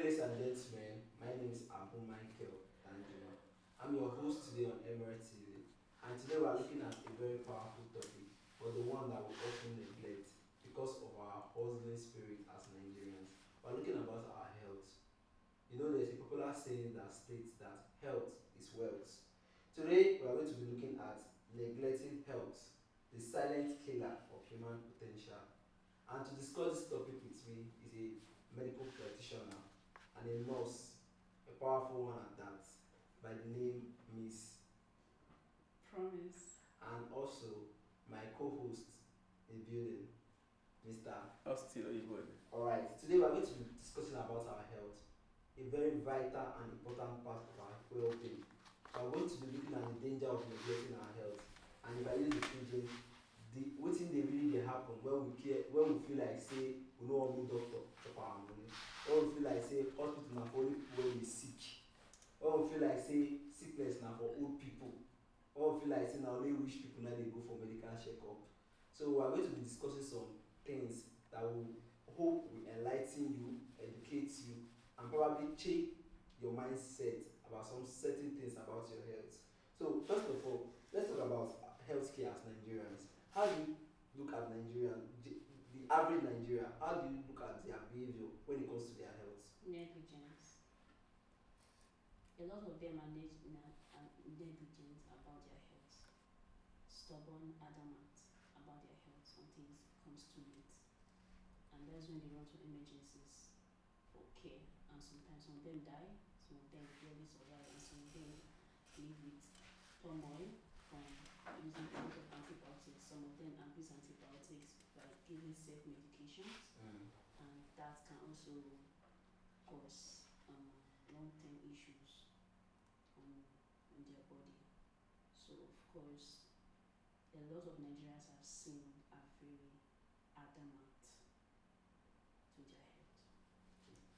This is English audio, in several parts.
Ladies and gentlemen, my name is Abu Michael Danjuma. I'm your host today on Emirates TV, and today we are looking at a very powerful topic, but the one that we often neglect because of our hustling spirit as Nigerians. We're looking about our health. You know, there's a popular saying that states that health is wealth. Today, we are going to be looking at neglecting health, the silent killer of human potential. And to discuss this topic with me is a medical practitioner and a nurse, a powerful one at that, by the name Miss. Promise. And also my co-host in the building, Mr. Still Igbo. Alright, today we are going to be discussing about our health, a very vital and important part of our well-being. We are going to be looking at the danger of neglecting our health, and if I use the pidgin, the wetin dey really dey happen when we feel like say we no wan meet doctor chop our money, when we feel like say hospital na for only people wey dey sick, when we feel like say sickness na for old people, when we feel like say na only rich people na dey go for medical checkup. So we are going to be discussing some things that will hope will enlighten you, educate you, and probably change your mindset about some certain things about your health. So first of all, let's talk about healthcare as Nigerians. How do you look at Nigerian, the average Nigerian, how do you look at their behavior when it comes to their health? Negligence. A lot of them are negligent about their health. Stubborn, adamant about their health until it comes too late. And that's when they run to emergencies for care. And sometimes some of them die, some of them barely survive, and some of them live with turmoil from using a lot of antibiotics. Some of them abuse antibiotics by giving safe medications, and that can also cause long-term issues on their body. So of course, a lot of Nigerians I've seen are very adamant to their health.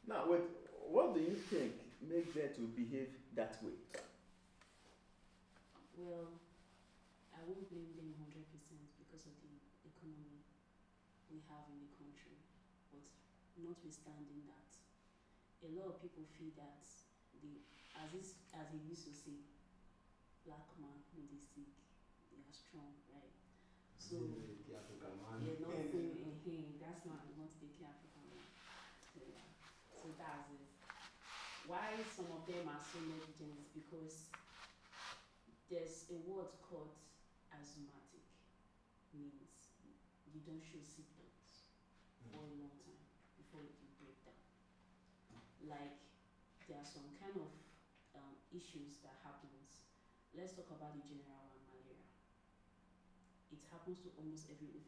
Now, what do you think makes them to behave that way? Well, I won't blame them 100% because of the economy we have in the country. But notwithstanding that, a lot of people feel that as he used to say, black man when they sick, they are strong, right? So they're not saying, hey, that's not the African man. So that's it. Why some of them are so negligent is because there's a word called asthmatic, means you don't show symptoms for a long time before you break down. Like there are some kind of issues that happens. Let's talk about the general one, malaria. It happens to almost everyone.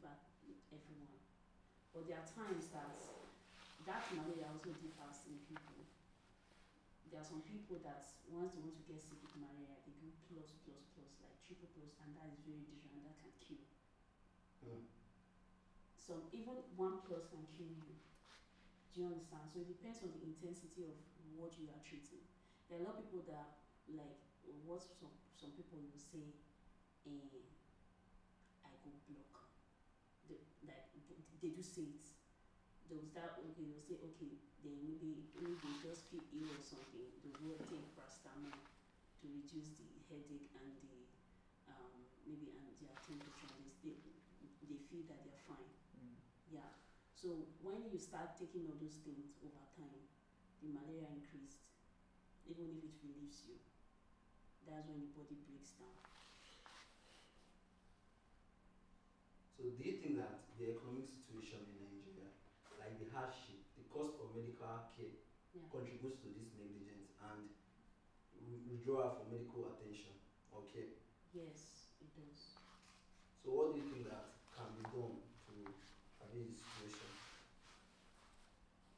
But there are times that malaria also differs in people. There are some people that once they want to get sick with malaria, they go plus, like triple plus, and that is very dangerous and that can kill. Some even 1+ can kill you. Do you understand? So it depends on the intensity of what you are treating. There are a lot of people that like what some people will say, I go block. They do say it. They'll say okay, maybe they just feel ill or something. They will take paracetamol to reduce the headache and the maybe and their temperature. They feel that they're fine. Yeah. So when you start taking all those things over time, the malaria increased, even if it relieves you. That's when the body breaks down. So do you think that the economic situation in Nigeria, like the hardship, the cost of medical care, contributes to this negligence and withdrawal from medical attention or care? Yes, it does. So what do you think that can be done to alleviate the situation?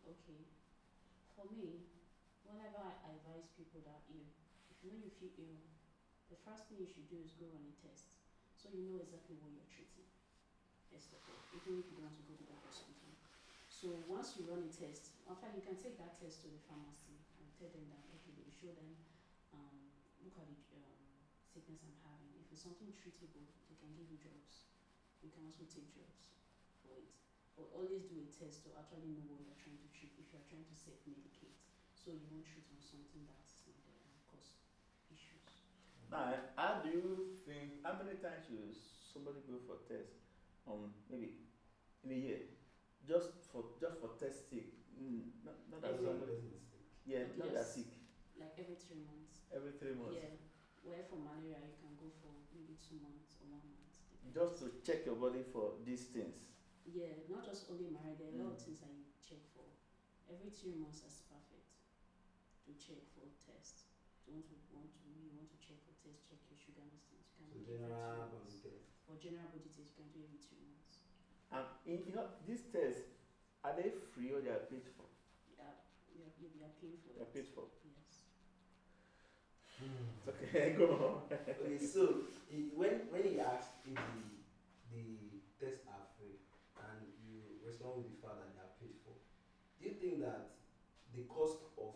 Okay. For me, whenever I advise people that if you know you feel ill, the first thing you should do is go run a test, so you know exactly what you're treating. First of all, even if you don't want to go to the hospital. So once you run a test, after you can take that test to the pharmacy and tell them that okay, they show them, look at the sickness I'm having. If it's something treatable, they can give you drugs. You can also take drugs for it. But always do a test to actually know what you're trying to treat if you're trying to self-medicate. so you won't treat on something that's not there and cause issues. Now, how do you think, how many times should somebody go for test? Maybe in a year, just for test sake. Not that Every, somebody. Person is sick. Yeah, okay, not that just sick. like every 3 months. Every 3 months. Yeah, where for malaria you can go for maybe 2 months or 1 month. Just to check your body for these things. Yeah, not just only malaria. There are a lot of Mm. things that you check for. Every 3 months is perfect to check for test. You want to check for test, check your sugar and those things. You can So do it every general 2 months. body test. For general body test, you can do every 2 months. And these tests, are they free or they are paid for? You are paying for They are it. paid for. Yes. It's okay, go on. Okay, so when he asked if the tests are free and you respond with the fact that they are paid for, do you think that the cost of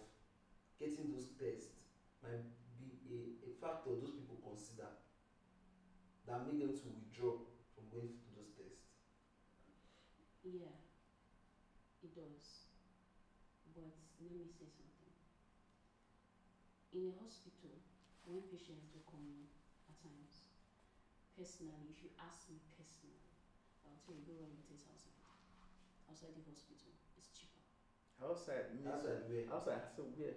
getting those tests might be a factor those people consider that make them to withdraw from going to those tests? Yeah, it does. But let me say something. In a hospital, when patients do come in at times, personally, if you ask me personally, I'll tell you go run your test outside. Outside the hospital, it's cheaper. Outside, Outside where? outside, so where?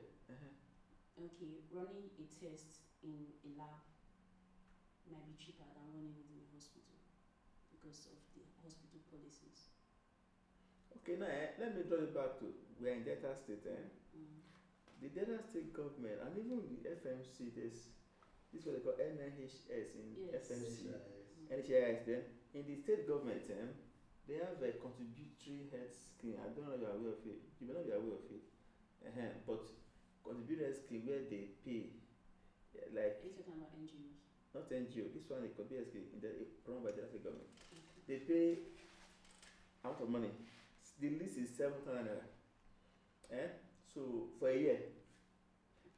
Okay, running a test in a lab might be cheaper than running it in a hospital because of the hospital policies. Okay, now let me draw it back to we're in Delta State. Mm. The Delta State government and even the FMC, this what they call NIHS in Yes. FMC, Mm. NHIS. Then in the state government, they have a contributory health scheme. I don't know if you are aware of it. You may not be aware of it. But contributory health scheme where they pay, like Are you talking about NGOs? not NGO. This one it could be a scheme in the run by the state government. Okay. They pay a lot of money. The list is 7,000 naira. So for a year,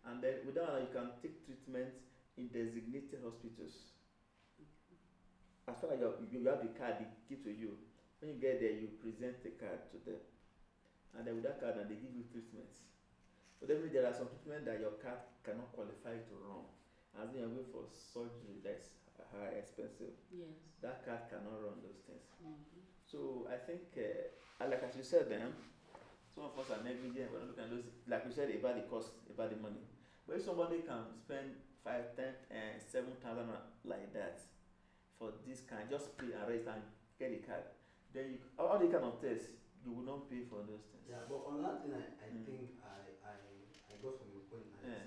and then with that one you can take treatment in designated hospitals. As far as you have the card, they give to you. When you get there, you present the card to them, and then with that card, and they give you treatments. But then there are some treatment that your card cannot qualify to run. As in you're going for surgery that's high expensive. Yes. That card cannot run those things. Mm-hmm. So I think, like as you said, some of us are negligent. We're not looking at those, like you said, about the cost, about the money. But if somebody can spend 5, 10, and 7,000 like that for this kind, just pay and rest and get the card, then you, all the kind of tests you will not pay for those things. Yeah, but on that thing, I think I got from your point now. Yeah.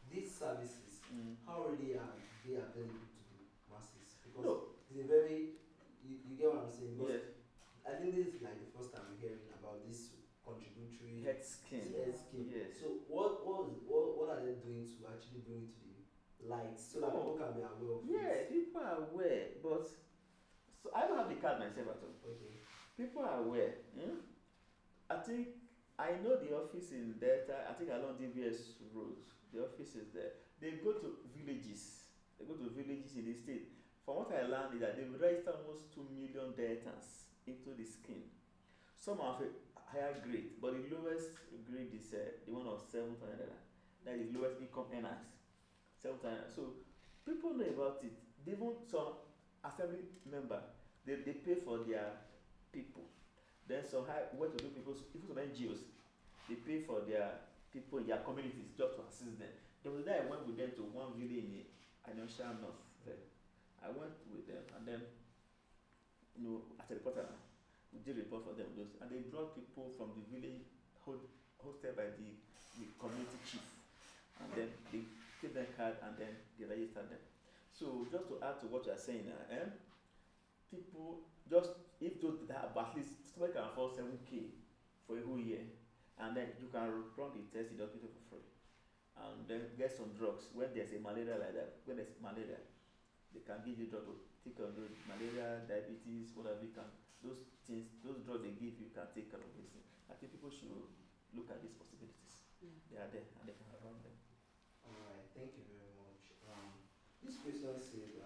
These services, how really are they available to the masses? Because No. it's a very, you get what I'm saying? Because Yes. I think this is like the first time I'm hearing about this contributory Health scheme. health scheme. Yes. So what are they doing to actually bring it to the light so that people can be aware of Yeah, it? people are aware, but so I don't have the card myself at all. Okay. People are aware. I think I know the office in Delta. I think along DBS Road, the office is there. They go to villages. They go to villages in the state. From what I learned is that they've registered almost 2 million Deltans into the scheme. Some are of a higher grade, but the lowest grade is the one of 7,000. That is the lowest income earners. 7,000. So people know about it. They even some assembly member they pay for their people. Then some high well-to-do people, even some NGOs, they pay for their people in their communities just to assist them. There was a day I went with them to one village in Anosha North. I went with them and then, as a reporter, we did report for them. And they brought people from the village hosted by the community chief. And then they give them card and then they register them. So just to add to what you are saying, people just if those that have at least somebody can afford 7K for a whole year, and then you can run the test in the hospital for free, and then get some drugs when there's a malaria like that. When there's malaria, they can give you drugs to take care of those malaria, diabetes, whatever you can. Those things, those drugs they give you can take care of this. I think people should look at these possibilities. Yeah. They are there and they can run them. Alright, thank you very much. This question says,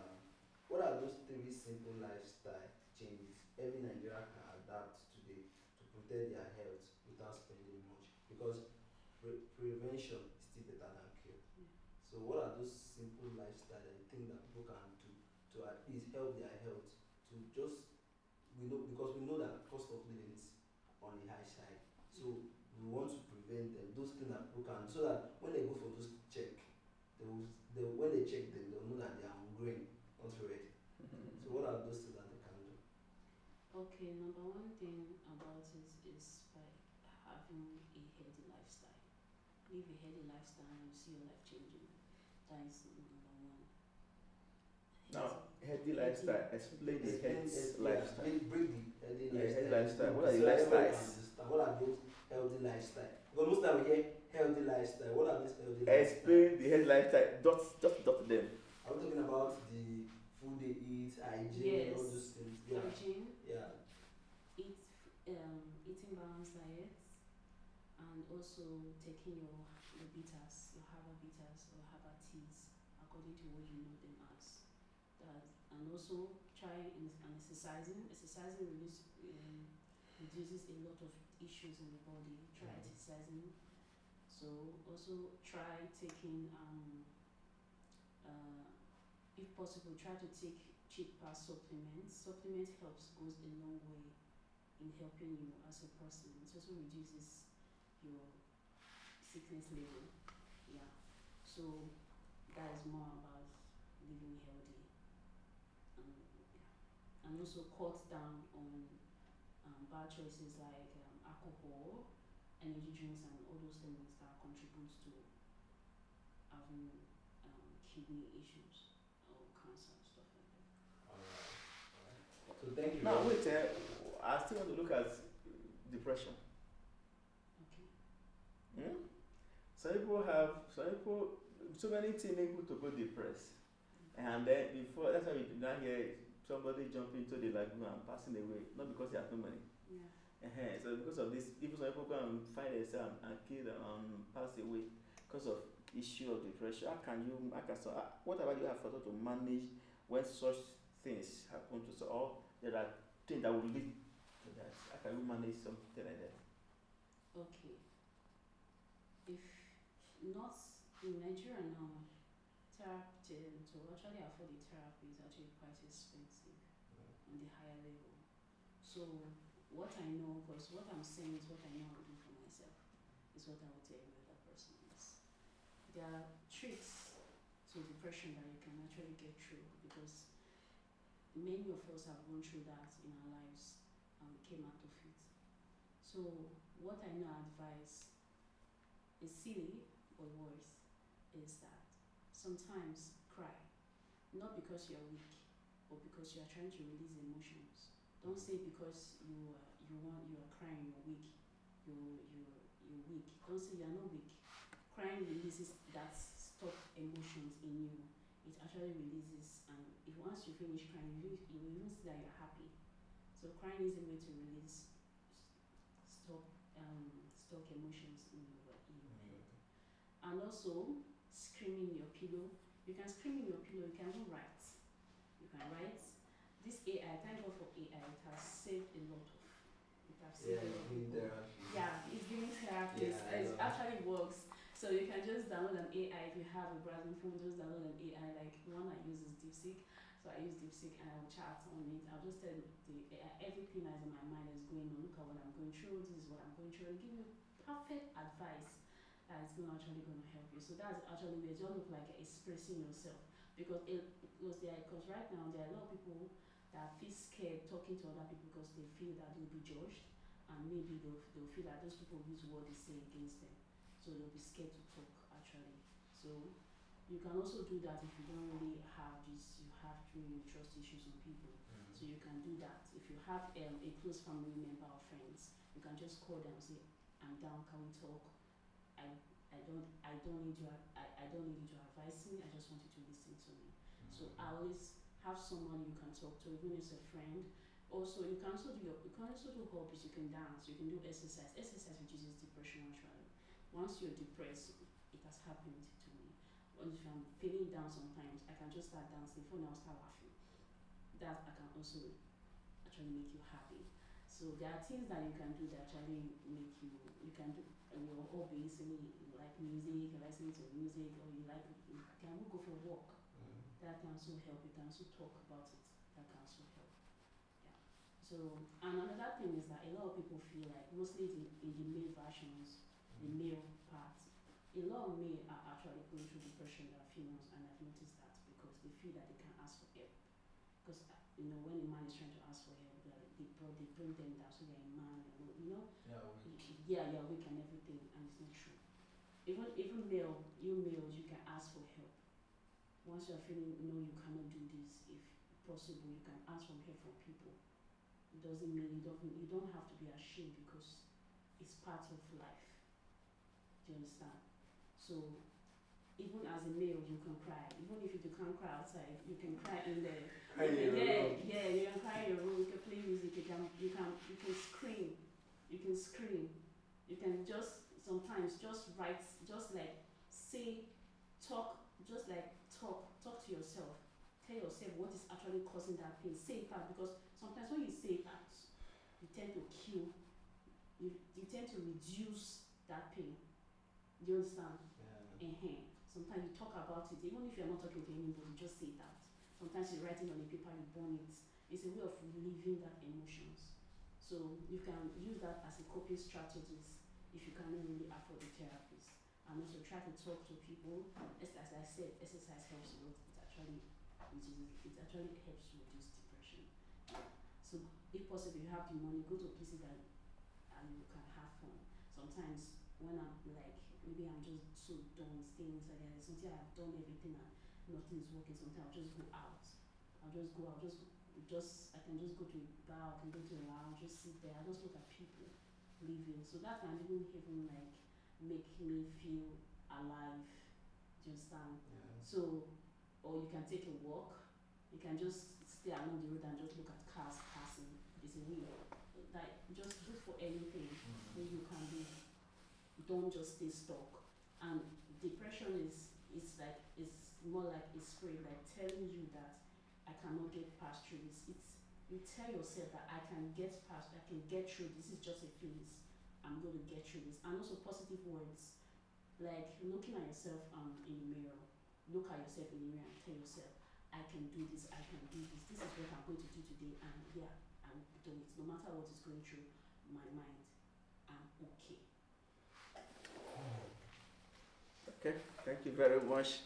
what are those 3 simple lifestyle changes every Nigerian can adapt today to protect their health without spending much? Because prevention is still better than cure. Yeah. So what are those simple lifestyle that you think that people can do to at least help their health, to just, we know, because we know that cost of living is on the high side. So we want to prevent them, those things that people can, so that when they go for those check, they will, when they check them, they'll know that they are on green, not red. So what are those things that they can do? Okay, number one thing about it is by having a healthy lifestyle. Live a healthy lifestyle and you see your life changing. That is number one. Now, healthy lifestyle. Explain the health lifestyle. Yeah, break the healthy Yeah, lifestyle. healthy lifestyle. What are the So that everyone lifestyles? can understand. What are those healthy lifestyle? Because most time we hear healthy lifestyle. What are these healthy lifestyle? Explain the health lifestyle. Just dot them. I'm talking about the food they eat, hygiene, all those Yes, things. Yeah. hygiene, Yeah. eating balanced diet, and also taking your bitters, your herbal bitters or herbal teas according to what you know them as. That, and also try and exercising. Exercising reduces a lot of issues in the body. Try exercising. So also try taking if possible, try to take cheaper supplements. Supplement helps, goes a long way in helping you as a person. It also reduces your sickness level. Yeah. So that is more about living healthy. Yeah. And also cut down on bad choices like alcohol, energy drinks, and all those things that contribute to having kidney issues or cancer and stuff like that. Alright. So thank you. Now wait, I still want to look at depression. Okay. Some people, so many teenagers to go depressed, and then before, that's why we did not hear somebody jump into the lagoon and passing away, not because they have no money. Yeah. So because of this, even some people go and find themselves and kill them and pass away because of issue of depression. What about you have thought to manage when such things happen to, so, or there are things that will lead to that? How can you manage something like that? Okay. If not in Nigeria now, therapy to actually afford the therapy is actually quite expensive on the higher level. So what I know, because what I'm saying is what I know I do for myself, is what I would tell every other person is. There are tricks to depression that you can actually get through, because many of us have gone through that in our lives and we came out of it. So what I know I advise is silly but worse, is that sometimes cry, not because you're weak, but because you are trying to release emotions. Don't say because you are crying you're weak. You're weak. Don't say you're not weak. Crying releases that stopped emotions in you. It actually releases, and if once you finish crying, you will even see that you're happy. So crying is a way to release stock emotions in your head. And also screaming in your pillow. You can scream in your pillow. You can even write. You can write. This AI, thank God for AI. It has saved a lot of. It has saved a lot of people. Yeah, it's giving therapies. Yeah, it actually works. So you can just download an AI if you have a browsing phone. Just download an AI. Like the one I use is DeepSeek. So I use DeepSeek and I'll chat on it. I'll just tell the AI everything that's in my mind is going on. Look at what I'm going through. This is what I'm going through. And give you perfect advice that is actually going to help you. So that's actually where it just look like expressing yourself, because right now there are a lot of people that feel scared talking to other people because they feel that they'll be judged, and maybe they'll feel that those people use what they say against them, so they'll be scared to talk actually. So you can also do that if you don't really have this, you have really trust issues on people. So you can do that. If you have a close family member or friends, you can just call them and say, I'm down, can we talk? I don't need you to advise me, I just want you to listen to me. So I always have someone you can talk to, even if it's a friend. Also you can also do hobbies, you can dance, you can do exercise. Exercise reduces depression actually. Once you're depressed, it has happened to me. If I'm feeling down sometimes, I can just start dancing, phone I'll start laughing. That I can also actually make you happy. So there are things that you can do that actually make you can do your hobbies, maybe you like music, you listening to music, or you can go for a walk. That can also help. You can also talk about it. That can also help. Yeah. So and another thing is that a lot of people feel like, mostly in the male versions, the male part, a lot of men are actually going through depression than females, and I've noticed that because they feel that they can ask for help. Because when a man is trying to ask for help, they bring them down, so they're a man, Yeah, weak. yeah, you're weak and everything, and it's not true. Even males, you can ask for help. Once you're feeling, you cannot do this, if possible, you can ask for help from people. It doesn't mean you don't have to be ashamed, because it's part of life. Do you understand? So even as a male, you can cry. Even if you can't cry outside, you can cry in there. Cry in your room. Yeah, you can cry in your room. You can play music. You can scream. You can scream. You can just sometimes just write, just like say, talk, just like talk to yourself. Tell yourself what is actually causing that pain. Say it out, because sometimes when you say it out, you tend to kill. You tend to reduce that pain. Do you understand? Yeah. Sometimes you talk about it, even if you're not talking to anybody, just say it out. Sometimes you write it on a paper, you burn it. It's a way of relieving that emotions. So you can use that as a coping strategist if you cannot really afford a therapist. And also try to talk to people. As I said, exercise helps a lot. It actually helps to reduce depression. So if possible, you have the money, go to places that and you can have fun. Sometimes when I'm like, maybe I'm just so done staying inside there, something I've done everything and nothing is working, sometimes I'll just go out. I can just go to a bar, I can go to a lounge, just sit there, I just look at people living. So that can even like make me feel alive. Do you understand? Yeah. So, or you can take a walk, you can just stay along the road and just look at cars passing. It's a way, like just look for anything that you can do. Don't just stay stuck. And depression is more like a spirit, like telling you that I cannot get past through this. You tell yourself that I can get past, I can get through this is just a phase. I'm going to get through this. And also positive words, like looking at yourself in the mirror. Look at yourself in the mirror and tell yourself, I can do this, I can do this. This is what I'm going to do today, and yeah, I will do it. No matter what is going through my mind, I'm okay. Okay, thank you very much.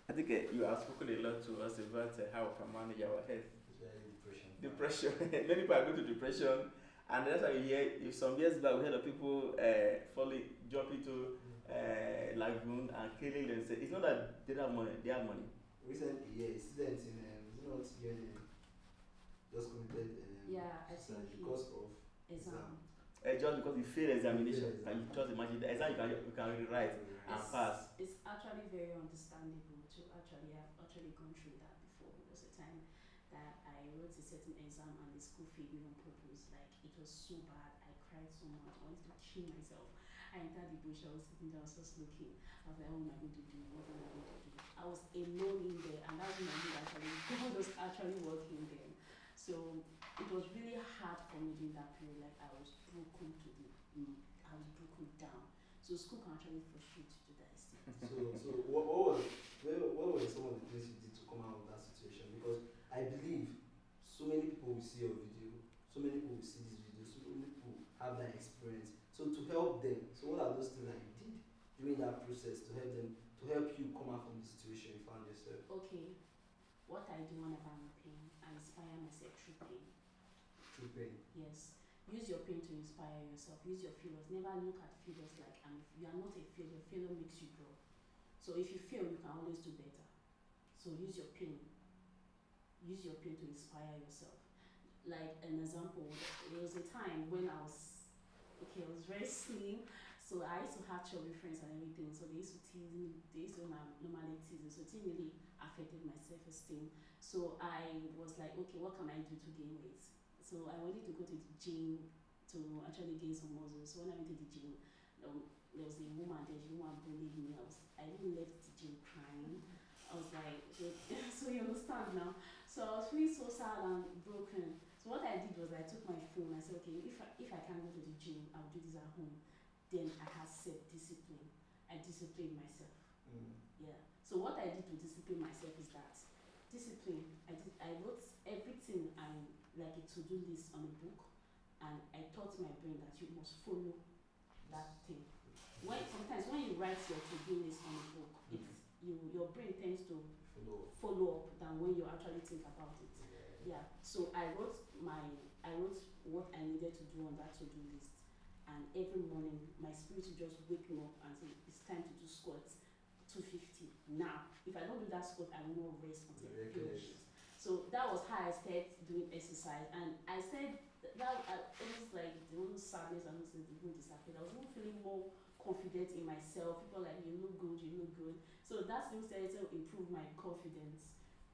I think you have spoken a lot to us about how we can manage our health. Especially depression. Depression. Many people are going to depression, and that's why you hear. If some years back we heard of people jump into lagoon and killing themselves. It's not that they don't have money; they have money. Recently, yeah, students in UNN just committed Yeah, I suicide think because of exam. Just because you fail examination, You fail and you just imagine the exam you can rewrite and pass. It's actually very understandable to actually have gone through that before. There was a time that I wrote a certain exam and the school failed me on purpose. Like it was so bad. I cried so much. I wanted to kill myself. I entered the bush. I was sitting there. I was just looking. I was like, what am I going to do? What am I going to do? I was alone in there, and that's when I knew actually God was actually working there. So it was really hard for me during that period. Like I was broken down. So school can actually frustrate you to that extent. So what were some of the things you did to come out of that situation? Because I believe so many people will see your video, so many people will see this video, so many people have that experience. So to help them, so what are those things that you did during that process to help you come out from the situation you found yourself? Okay, what I do whenever I'm in pain, I inspire myself through pain. Through pain. Yes. Use your pain to inspire yourself. Use your failures. Never look at failures like you are not a failure. Failure makes you grow. So if you fail, you can always do better. So use your pain. Use your pain to inspire yourself. Like an example, there was a time when I was very slim. So I used to have chubby friends and everything. So they used to tease me. They used to normally tease me. So it really affected my self-esteem. So I was like, okay, what can I do to gain weight? So I wanted to go to the gym to actually gain some muscle. So when I went to the gym, there was a woman there. The woman bullied me. I even left the gym crying. I was like, so you understand now. So I was feeling so sad and broken. So what I did was I took my phone. I said, okay, if I can't go to the gym, I'll do this at home. Then I had self discipline. I disciplined myself. Yeah. So what I did to discipline myself is that discipline. I wrote everything and like a to-do list on a book, and I taught my brain that you must follow that thing. Sometimes when you write your to-do list on a book, your brain tends to follow up than when you actually think about it. Yeah. So I wrote what I needed to do on that to-do list, and every morning my spirit would just wake me up and say it's time to do squats, 250. Now, if I don't do that squat, I will not rest until I finish it. So that was how I started doing exercise, and I said that almost like the old sadness and also the mood disappeared. I was even feeling more confident in myself. People like, you look good, you look good. So that still started to improve my confidence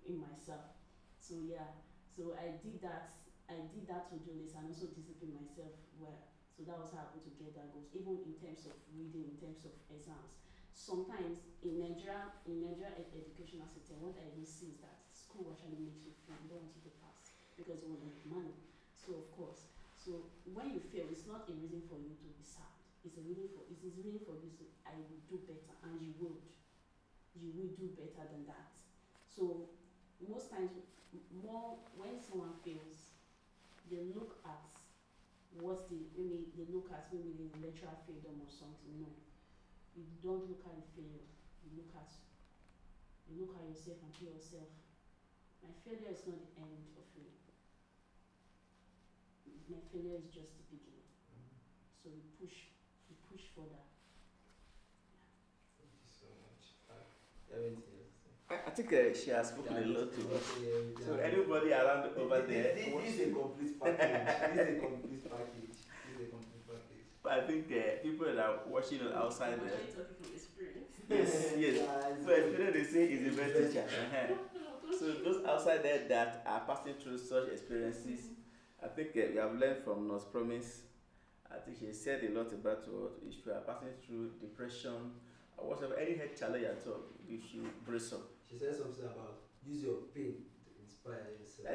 in myself. So yeah, so I did that to-do list and also discipline myself well. So that was how I put together goals, even in terms of reading, in terms of exams. Sometimes in Nigeria educational system, what I really see is that school actually makes you fail. You don't want you to pass because you want to make money. So of course, so when you fail, it's not a reason for you to be sad. It's a reason for you to I will do better, and you would. You will do better than that. So most times, more when someone fails, they look at maybe the lecturer failed them or something. No, you don't look at the failure. You look at yourself and tell yourself, my failure is not the end of me. My failure is just the beginning. So you push further. Thank you so much. Anything else to say? I think she has spoken a lot to us. So anybody around over there, this is a complete package. But I think people that are watching us outside there. Talking from experience. Yes. So experience they say is a best teacher. So those outside there that are passing through such experiences, I think we have learned from Nurse Promise. I think she said a lot about what if you are passing through depression or whatever, any health challenge at all, you should brace up. She said something about use your pain to inspire yourself.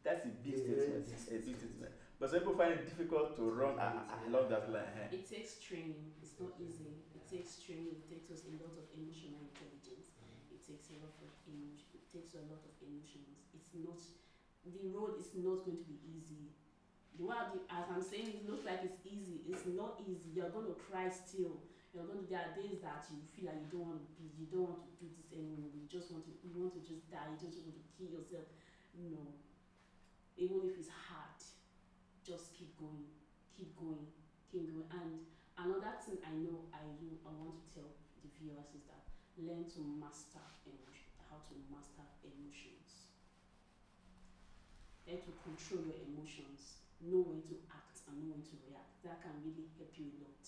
That's a big statement. A big statement. But some people find it difficult to run along that line. It takes training. It's not easy. It takes training. It takes us a lot of emotional intelligence. It takes a lot of emotion. It takes a lot of emotions. It's not. The road is not going to be easy. As I'm saying, it looks like it's easy. It's not easy. You're going to cry still. There are days that you feel like you don't want to do this anymore. You want to just die. You just want to kill yourself. No. Even if it's hard, just keep going. And another thing I want to tell the viewers is that learn to master emotions. How to master emotions. Learn to control your emotions. Know when to act and know when to react. That can really help you a lot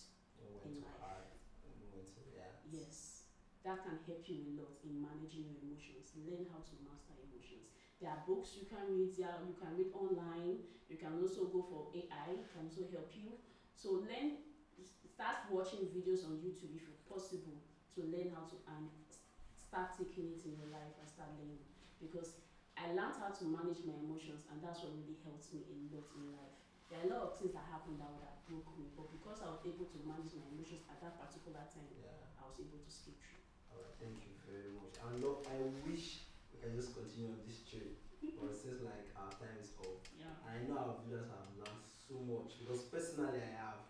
in life. Know when to react. Yes, that can help you a lot in managing your emotions. Learn how to master emotions. There are books you can read. You can read online. You can also go for AI. It can also help you. So start watching videos on YouTube if possible to learn how to and start taking it in your life and start learning. Because I learned how to manage my emotions, and that's what really helps me a lot in life. There are a lot of things that happened that would have broke me, but because I was able to manage my emotions at that particular time, I was able to skip through. Alright, thank you very much. And I wish we can just continue on this trip, but it seems like our time is up. Yeah. And I know our viewers have learned so much because personally I have.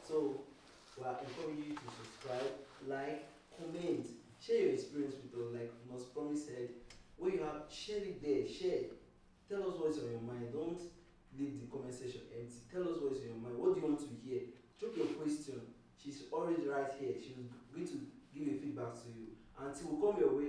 So we are encouraging you to subscribe, like, comment, share your experience with us. Like Nurse Promise said, when you have, share it there, share. Tell us what's on your mind. Don't leave the comment section empty. Tell us what's on your mind. What do you want to hear? Drop your question. She's already right here. She's going to give a feedback to you. Until we come your way